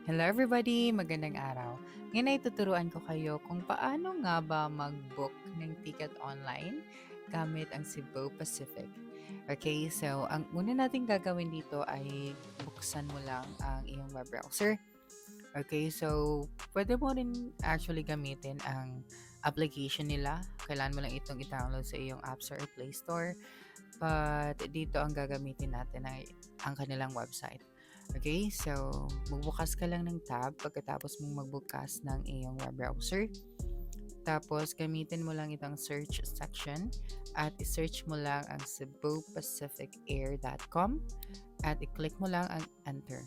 Hello everybody! Magandang araw. Ngayon ay tuturuan ko kayo kung paano nga ba mag-book ng ticket online gamit ang Cebu Pacific. Okay, so ang una nating gagawin dito ay buksan mo lang ang iyong web browser. Okay, so pwede mo rin actually gamitin ang application nila. Kailangan mo lang itong i-download sa iyong App Store or Play Store. But dito ang gagamitin natin ay ang kanilang website. Okay, so magbukas ka lang ng tab pagkatapos mong magbukas ng iyong web browser. Tapos gamitin mo lang itong search section at i-search mo lang ang cebupacificair.com at i-click mo lang ang enter.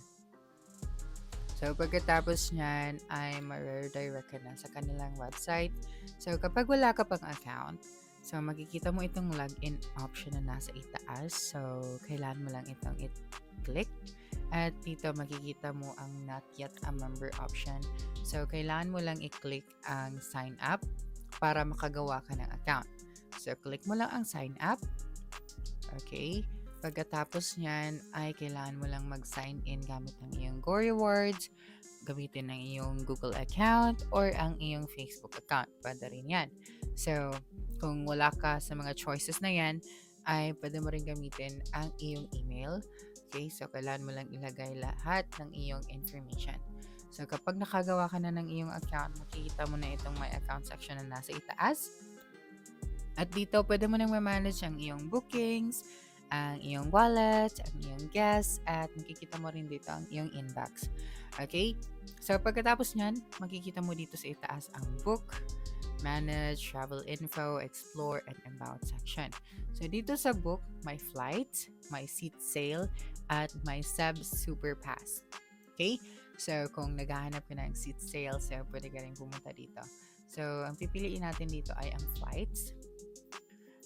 So pagkatapos niyan ay ma-redirect ka na sa kanilang website. So kapag wala ka pang account, so makikita mo itong login option na nasa itaas. So kailangan mo lang itong i-click. At dito makikita mo ang not yet a member option. So kailangan mo lang i-click ang sign up para makagawa ka ng account. So click mo lang ang sign up. Okay. Pagkatapos niyan ay kailangan mo lang mag-sign in gamit ang iyong Go Rewards, gamitin ang iyong Google account, or ang iyong Facebook account. Pwede rin yan. So, kung wala ka sa mga choices na yan, ay pwede mo rin gamitin ang iyong email. Okay, so kailangan mo lang ilagay lahat ng iyong information. So, kapag nakagawa ka na ng iyong account, makikita mo na itong my account section na nasa itaas. At dito, pwede mo nang ma-manage ang iyong bookings, ang iyong wallet, ang iyong guests, at makikita mo rin dito ang iyong inbox. Okay? So, pagkatapos nyan, makikita mo dito sa itaas ang book, manage, travel info, explore, and about section. So, dito sa book, my flights, my seat sale, at my sub super pass. Okay? So, kung naghahanap ka ng seat sale, so pwede ka rin pumunta dito. So, ang pipiliin natin dito ay ang flights.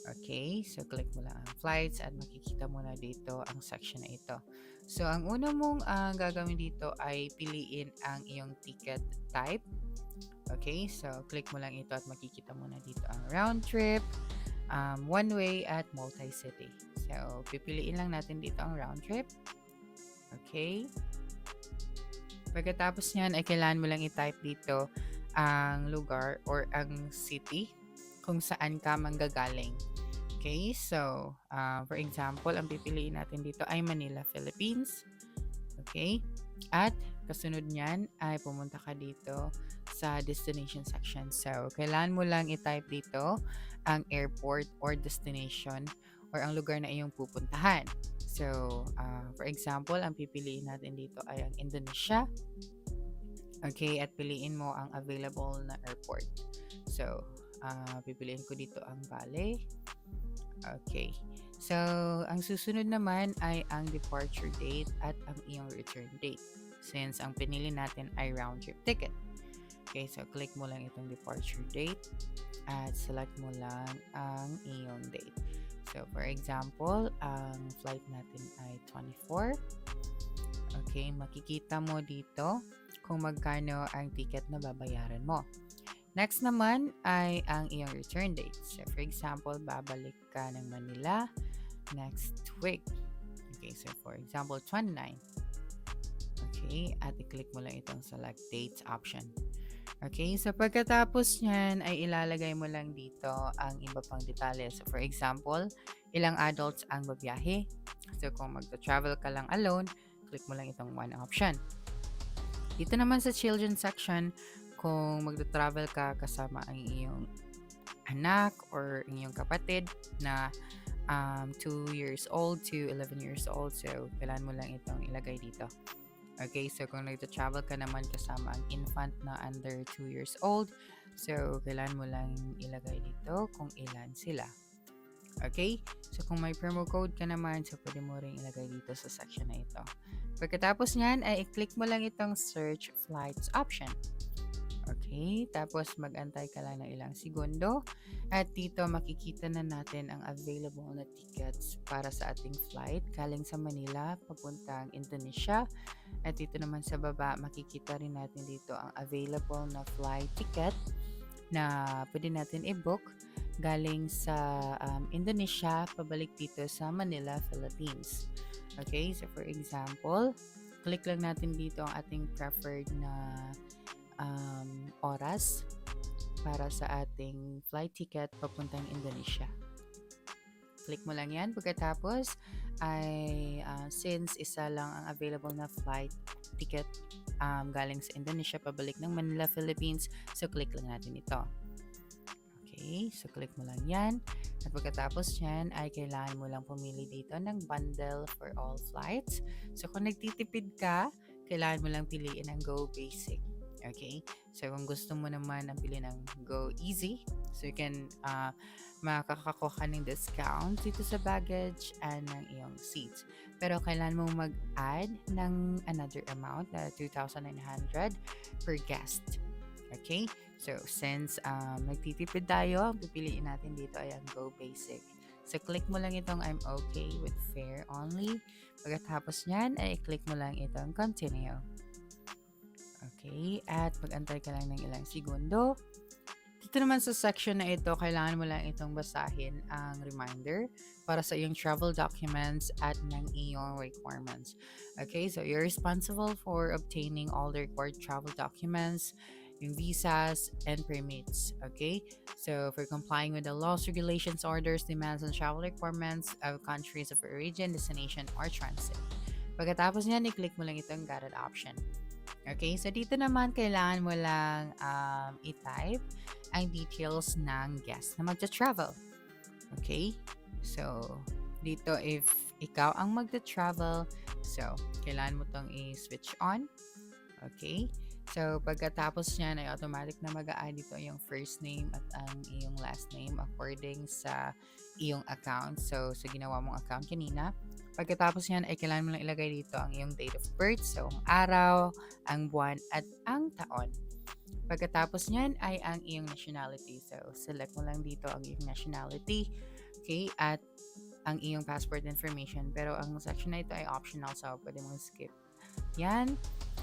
Okay, so click mo lang ang flights at makikita mo na dito ang section na ito. So, ang una mong gagawin dito ay piliin ang iyong ticket type. Okay, so click mo lang ito at makikita mo na dito ang round trip, one way, at multi-city. So, pipiliin lang natin dito ang round trip. Okay. Pagkatapos niyan ay kailangan mo lang i-type dito ang lugar or ang city kung saan ka manggagaling. Okay, so for example, ang pipiliin natin dito ay Manila, Philippines. Okay, at kasunod niyan ay pumunta ka dito sa destination section. So, kailangan mo lang i-type dito ang airport or destination or ang lugar na iyong pupuntahan. So, for example, ang pipiliin natin dito ay ang Indonesia. Okay, at piliin mo ang available na airport. So, pipiliin ko dito ang Bale. Okay. So, ang susunod naman ay ang departure date at ang iyong return date. Since ang pinili natin ay round trip ticket. Okay, so click mo lang itong departure date at select mo lang ang iyong date. So, for example, ang flight natin ay 24. Okay, makikita mo dito kung magkano ang ticket na babayaran mo. Next naman ay ang iyong return date. So, for example, babalik ka ng Manila next week. Okay, so for example, 29. Okay, at i-click mo lang itong select dates option. Okay, so pagkatapos nyan ay ilalagay mo lang dito ang iba pang detalye. So, for example, ilang adults ang babiyahe. So, kung magta-travel ka lang alone, click mo lang itong one option. Dito naman sa children section, kung magta-travel ka kasama ang iyong anak or iyong kapatid na 2 years old to 11 years old. So, kailangan mo lang itong ilagay dito. Okay, so kung nagta-travel ka naman kasama ang infant na under 2 years old, so kailangan mo lang ilagay dito kung ilan sila. Okay, so kung may promo code ka naman, so pwede mo rin ilagay dito sa section na ito. Pagkatapos nyan, ay i-click mo lang itong search flights option. Okay, tapos mag-antay ka lang ng ilang segundo at dito makikita na natin ang available na tickets para sa ating flight galing sa Manila papuntang Indonesia. At dito naman sa baba makikita rin natin dito ang available na flight ticket na pwede natin i-book galing sa Indonesia pabalik dito sa Manila, Philippines. Okay, so for example, click lang natin dito ang ating preferred na oras para sa ating flight ticket papuntang Indonesia. Click mo lang yan. Pagkatapos ay since isa lang ang available na flight ticket galing sa Indonesia pabalik ng Manila, Philippines, so click lang natin ito. Okay, so click mo lang yan. At pagkatapos yan ay kailangan mo lang pumili dito ng bundle for all flights. So kung nagtitipid ka, kailangan mo lang piliin ang Go Basic. Okay? So kung gusto mo naman ang pili ng Go Easy, so you can makakakuha ng discount dito sa baggage and ng iyong seats. Pero kailangan mo mag-add ng another amount na 2,900 per guest. Okay? So, since nagtitipid tayo, ang pipiliin natin dito ay ang Go Basic. So, click mo lang itong I'm okay with fare only. Pagkatapos nyan, ay click mo lang itong continue. Okay? At mag-antay ka lang ng ilang segundo. Dito naman sa section na ito, kailangan mo lang itong basahin ang reminder para sa iyong travel documents at ng iyong requirements. Okay? So, you're responsible for obtaining all the required travel documents, yung visas, and permits. Okay? So, for complying with the laws, regulations, orders, demands, and travel requirements of countries of origin, destination, or transit. Pagkatapos niyan, i-click mo lang itong got it option. Okay? So, dito naman, kailangan mo lang i-type ang details ng guest na magta-travel. Okay? So, dito, if ikaw ang magta-travel, so, kailangan mo itong i-switch on. Okay? So, pagkatapos niyan ay automatic na mag-a-add dito yung first name at ang iyong last name according sa iyong account. So, sa ginawa mong account kanina. Pagkatapos niyan ay kailangan mo lang ilagay dito ang iyong date of birth. So, ang araw, ang buwan, at ang taon. Pagkatapos niyan ay ang iyong nationality. So, select mo lang dito ang iyong nationality. Okay? At ang iyong passport information. Pero ang section na ito ay optional. So, pwede mong skip. Yan.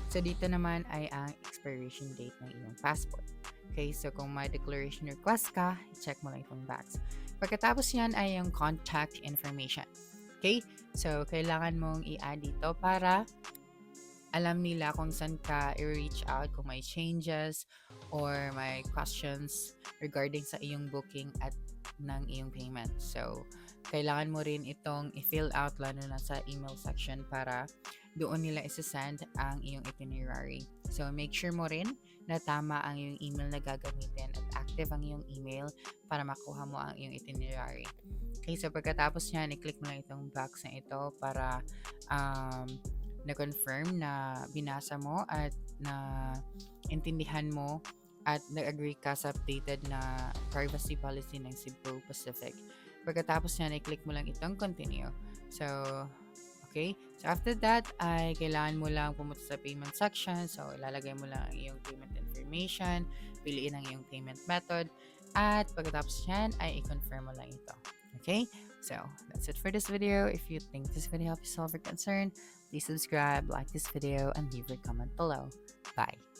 So, dito naman ay ang expiration date ng iyong passport. Okay, so kung may declaration request ka, check mo lang itong box. Pagkatapos yan ay yung contact information. Okay, so kailangan mong i-add dito para alam nila kung saan ka i-reach out kung may changes or may questions regarding sa iyong booking at ng iyong payment. So, kailangan mo rin itong i-fill out lalo na sa email section para doon nila isa-send ang iyong itinerary. So, make sure mo rin na tama ang iyong email na gagamitin at active ang iyong email para makuha mo ang iyong itinerary. Okay, so pagkatapos niyan, i-click mo lang itong box na ito para na-confirm na binasa mo at na intindihan mo at nag-agree ka sa updated na privacy policy ng Cebu Pacific. Pagkatapos niyan, i-click mo lang itong continue. So, okay? So, after that, ay kailangan mo lang pumunta sa payment section. So, ilalagay mo lang ang iyong payment information, piliin ang iyong payment method, at pagkatapos yan, ay i-confirm mo lang ito. Okay? So, that's it for this video. If you think this video helped you solve your concern, please subscribe, like this video, and leave your comment below. Bye!